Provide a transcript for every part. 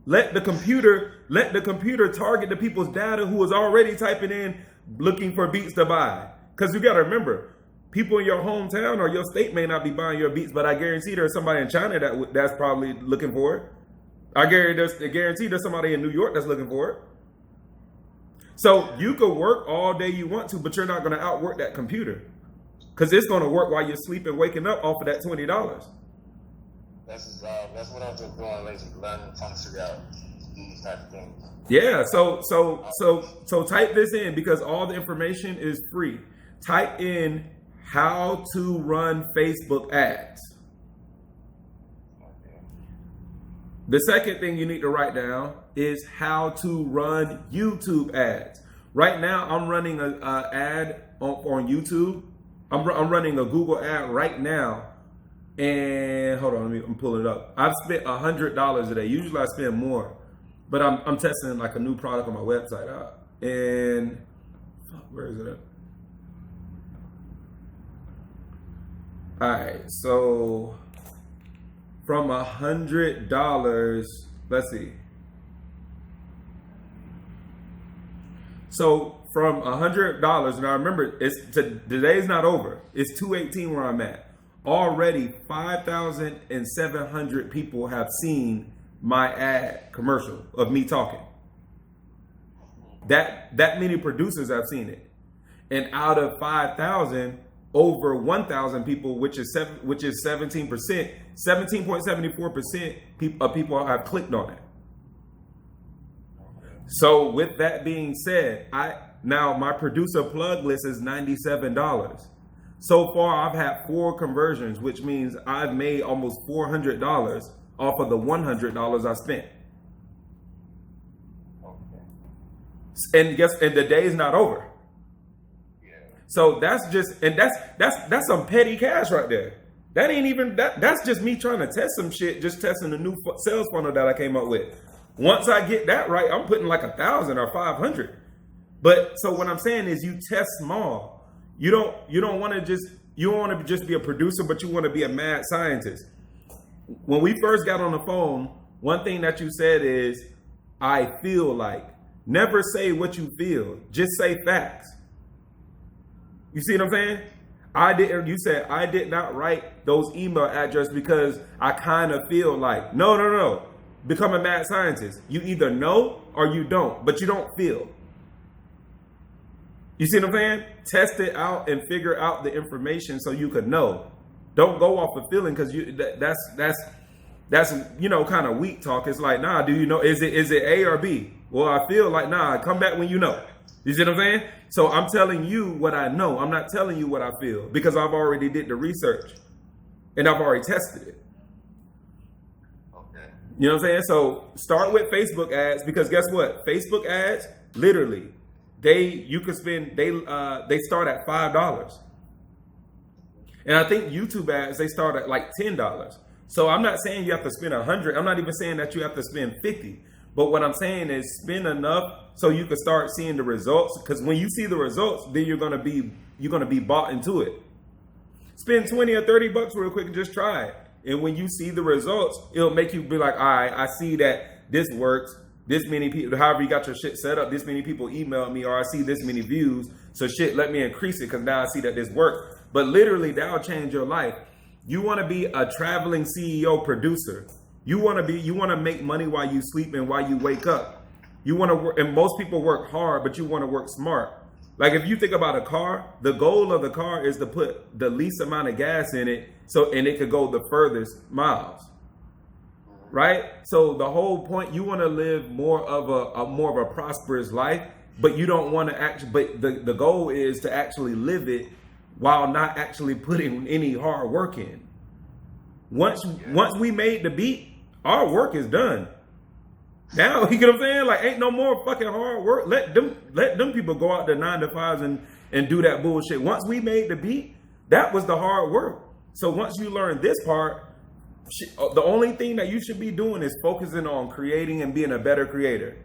Let the computer target the people's data who is already typing in looking for beats to buy. Because you got to remember, people in your hometown or your state may not be buying your beats, but I guarantee there's somebody in China that's probably looking for it. I guarantee there's somebody in New York that's looking for it. So you could work all day you want to, but you're not going to outwork that computer because it's going to work while you're sleeping, waking up off of that $20. That's what I've been doing lately, learning, trying to figure out these type of things. Yeah, so type this in because all the information is free. Type in how to run Facebook ads. The second thing you need to write down is how to run YouTube ads. Right now, I'm running an ad on YouTube. I'm running a Google ad right now. And hold on, I'm pulling it up. I've spent $100 a day. Usually I spend more, but I'm testing like a new product on my website out. And where is it at? All right, so from $100, let's see. So from $100, now remember, today's not over. It's 2:18 where I'm at. Already 5,700 people have seen my ad commercial of me talking. That many producers have seen it. And out of 5,000, over 1,000 people, which is 17%, 17.74% of people have clicked on it. So with that being said, now my producer plug list is $97. So far, I've had 4 conversions, which means I've made almost $400 off of the $100 I spent. And the day is not over. So that's some petty cash right there. That ain't even that's just me trying to test some shit, just testing the new sales funnel that I came up with. Once I get that right, I'm putting like 1,000 or 500. But so what I'm saying is you test small. You don't want to just be a producer, but you want to be a mad scientist. When we first got on the phone, one thing that you said is, I feel like. Never say what you feel. Just say facts. You see what I'm saying? You said I did not write those email addresses because I kind of feel like. No. Become a mad scientist. You either know or you don't, but you don't feel. You see what I'm saying? Test it out and figure out the information so you could know. Don't go off of feeling because that's kind of weak talk. It's like, nah, do you know? Is it A or B? Well, I feel like, nah, come back when you know. You see what I'm saying? So I'm telling you what I know. I'm not telling you what I feel because I've already did the research and I've already tested it. Okay. You know what I'm saying? So start with Facebook ads because guess what? Facebook ads, literally, they start at $5. And I think YouTube ads, they start at like $10. So I'm not saying you have to spend $100. I'm not even saying that you have to spend $50. But what I'm saying is spend enough so you can start seeing the results. Because when you see the results, then you're gonna be bought into it. Spend 20 or 30 bucks real quick and just try it. And when you see the results, it'll make you be like, all right, I see that this works. This many people, however you got your shit set up, this many people emailed me, or I see this many views. So shit, let me increase it because now I see that this works. But literally, that'll change your life. You want to be a traveling CEO producer. You want to make money while you sleep and while you wake up. You want to work, and most people work hard, but you want to work smart. Like if you think about a car, the goal of the car is to put the least amount of gas in it, and it could go the furthest miles. Right? So the whole point, you want to live more of a prosperous life, but you don't want to but the goal is to actually live it while not actually putting any hard work in. Once we made the beat, our work is done. Now, you get what I'm saying? Like, ain't no more fucking hard work. Let them people go out to 9 to 5s and do that bullshit. Once we made the beat, that was the hard work. So once you learn this part, the only thing that you should be doing is focusing on creating and being a better creator.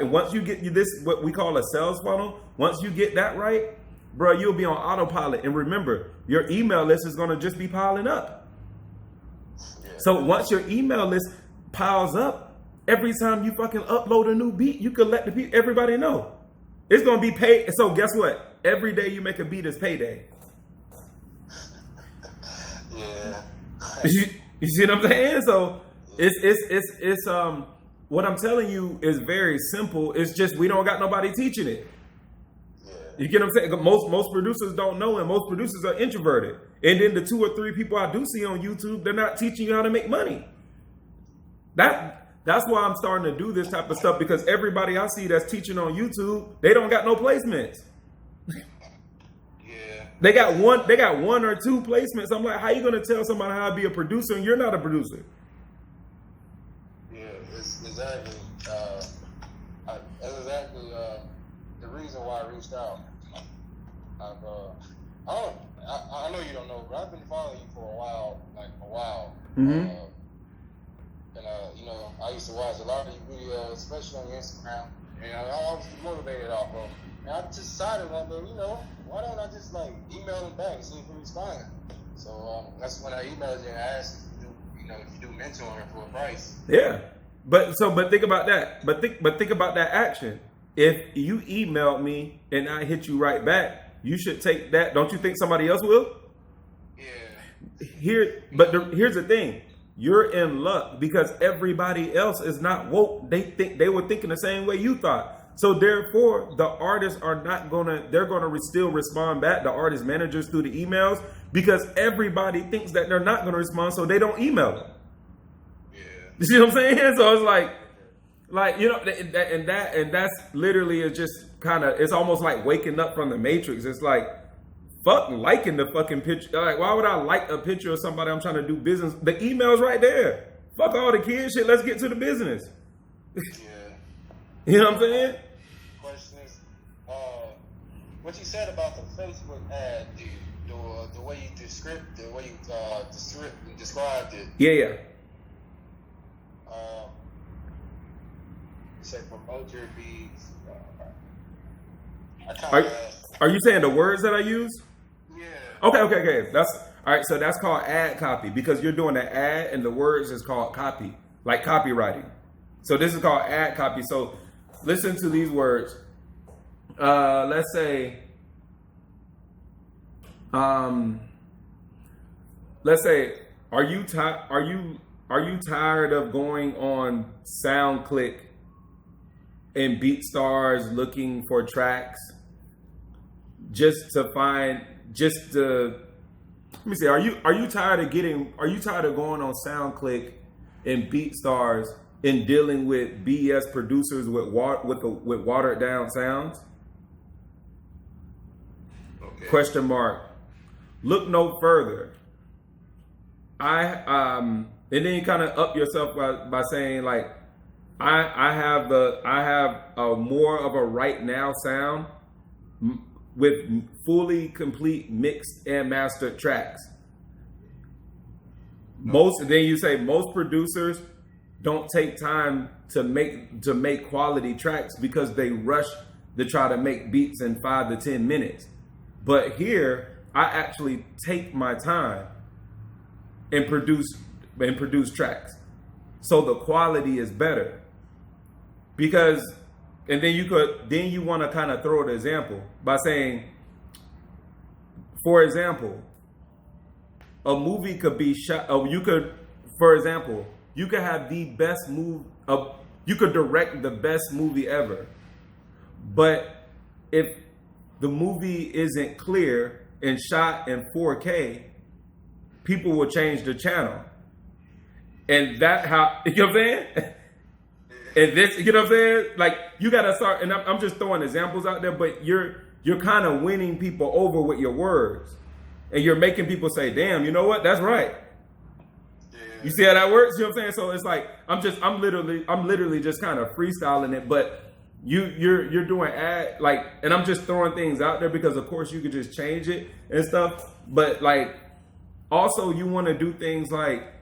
Once you get this, what we call a sales funnel, once you get that right, bro, you'll be on autopilot. And remember, your email list is going to just be piling up. So once your email list piles up, every time you fucking upload a new beat, you could let everybody know. It's gonna be paid. So guess what? Every day you make a beat is payday. Yeah. You see what I'm saying? So it's what I'm telling you is very simple. It's just we don't got nobody teaching it. Yeah. You get what I'm saying? Most producers don't know, and most producers are introverted. And then the 2 or 3 people I do see on YouTube, they're not teaching you how to make money. That's why I'm starting to do this type of stuff, because everybody I see that's teaching on YouTube, they don't got no placements. Yeah. They got 1 or 2 placements. I'm like, how you gonna tell somebody how to be a producer and you're not a producer? Yeah, it's exactly. That's exactly the reason why I reached out. I know you don't know, but I've been following you for a while. Mm-hmm. You know, I used to watch a lot of your videos, especially on your Instagram, and I was motivated off of them. And I just decided one day, you know, why don't I just like email them back and see if he responds? So that's when I emailed you and asked if you do mentoring for a price. Yeah, but think about that. But think about that action. If you emailed me and I hit you right back, you should take that. Don't you think somebody else will? Yeah. Here's the thing. You're in luck because everybody else is not woke. They were thinking the same way you thought. So therefore, the artists are not they're gonna still respond back, the artist managers, through the emails, because everybody thinks that they're not gonna respond, so they don't email them. Yeah. You see what I'm saying? So it's like you know, and that's literally is just kind of, it's almost like waking up from the Matrix. It's like, fuck liking the fucking picture. Like, why would I like a picture of somebody I'm trying to do business? The email's right there. Fuck all the kid shit. Let's get to the business. Yeah. You know what I'm saying? Question is, what you said about the Facebook ad, the way you described it. Yeah. You said promote your beats. Are you saying the words that I use? Yeah. Okay. That's all right. So that's called ad copy, because you're doing the ad and the words is called copy, like copywriting. So this is called ad copy. So listen to these words. Let's say, are you tired of going on SoundClick and BeatStars looking for tracks let me see, are you tired of going on SoundClick and BeatStars and dealing with BS producers with watered down sounds? Okay. Question mark. Look no further. And then you kind of up yourself by saying like, I have a more of a right now sound with fully complete mixed and mastered tracks. Then you say most producers don't take time to make quality tracks because they rush to try to make beats in 5 to 10 minutes. But here, I actually take my time and produce tracks, so the quality is better. Because, and then you want to kind of throw an example by saying, for example, a movie could be shot. You could have the best movie. You could direct the best movie ever, but if the movie isn't clear and shot in 4K, people will change the channel. And that how, you know what I'm saying? And this, you know what I'm saying? Like, you gotta start, and I'm just throwing examples out there, but you're kind of winning people over with your words. And you're making people say, damn, you know what? That's right. Yeah. You see how that works? You know what I'm saying? So it's like, I'm literally just kind of freestyling it, but you're doing and I'm just throwing things out there because of course you could just change it and stuff. But like, also you want to do things like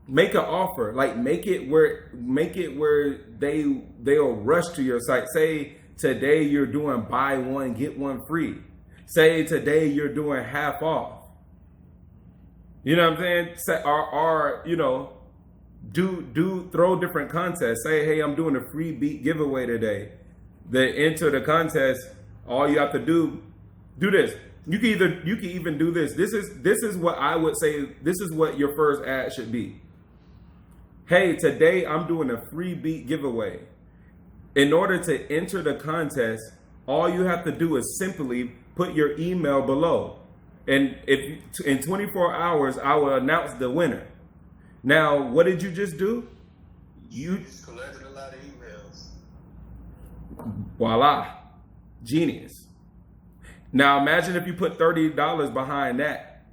make an offer, like make it where they'll rush to your site. Say today you're doing buy one, get one free. Say today you're doing half off. You know what I'm saying? throw different contests. Say, hey, I'm doing a free beat giveaway today. Then enter the contest. All you have to do this. You can even do this. This is what I would say. This is what your first ad should be. Hey, today I'm doing a free beat giveaway. In order to enter the contest, all you have to do is simply put your email below. And if in 24 hours, I will announce the winner. Now, what did you just do? You just collected a lot of emails. Voila. Genius. Now, imagine if you put $30 behind that.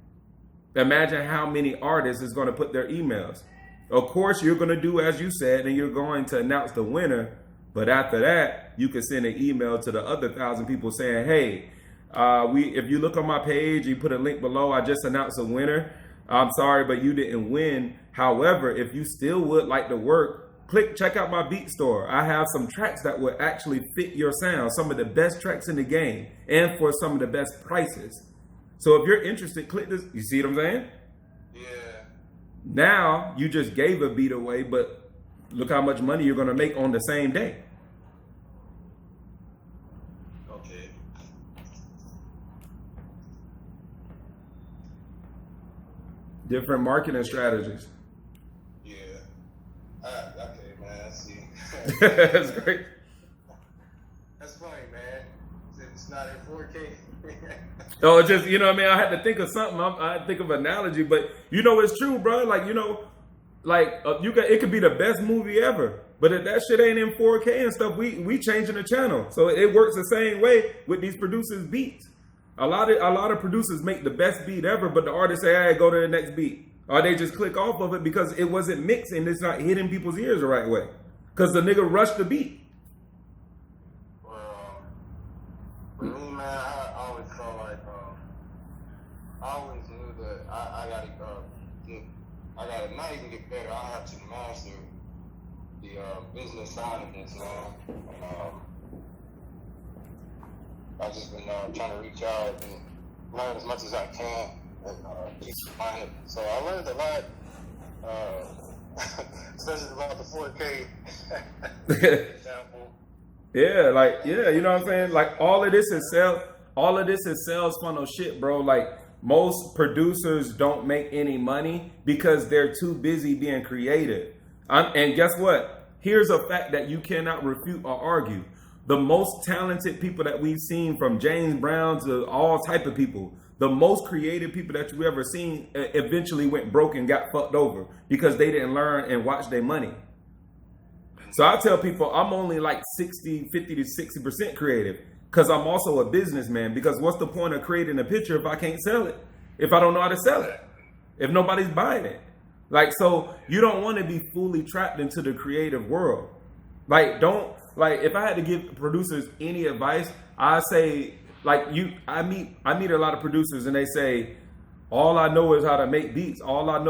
Imagine how many artists is going to put their emails. Of course, you're going to do as you said, and you're going to announce the winner. But after that, you can send an email to the other 1,000 people saying, hey, if you look on my page, you put a link below, I just announced a winner. I'm sorry, but you didn't win. However, if you still would like to work, check out my beat store. I have some tracks that would actually fit your sound, some of the best tracks in the game, and for some of the best prices. So if you're interested, click this. You see what I'm saying? Yeah. Now you just gave a beat away, but look how much money you're going to make on the same day. Okay. Different marketing strategies. Yeah. Okay, man. I see. That's great. That's funny, man. It's not in 4K. Oh, just, you know what I mean? I had to think of something. I had to think of an analogy, but you know, it's true, bro. Like, you know, like it could be the best movie ever, but if that shit ain't in 4K and stuff, we changing the channel. So it works the same way with these producers' beats. A lot of producers make the best beat ever, but the artists say, hey, go to the next beat. Or they just click off of it because it wasn't mixed and it's not hitting people's ears the right way. Because the nigga rushed the beat. Well, for me, man, I always felt like, I always knew that I gotta not even get better. I have to master the business side of this, man. I've just been trying to reach out and learn as much as I can and keep reminding. So I learned a lot, especially about the 4K example. Yeah, you know what I'm saying? Like all of this is sales funnel shit, bro. Like most producers don't make any money because they're too busy being creative. And guess what? Here's a fact that you cannot refute or argue. The most talented people that we've seen, from James Brown to all type of people, the most creative people that you ever seen eventually went broke and got fucked over because they didn't learn and watch their money. So I tell people I'm only like 50 to 60% creative because I'm also a businessman. Because what's the point of creating a picture if I can't sell it? If I don't know how to sell it? If nobody's buying it? Like, so you don't want to be fully trapped into the creative world. Like, if I had to give producers any advice, I say, like, I meet a lot of producers and they say, all I know is how to make beats. All I know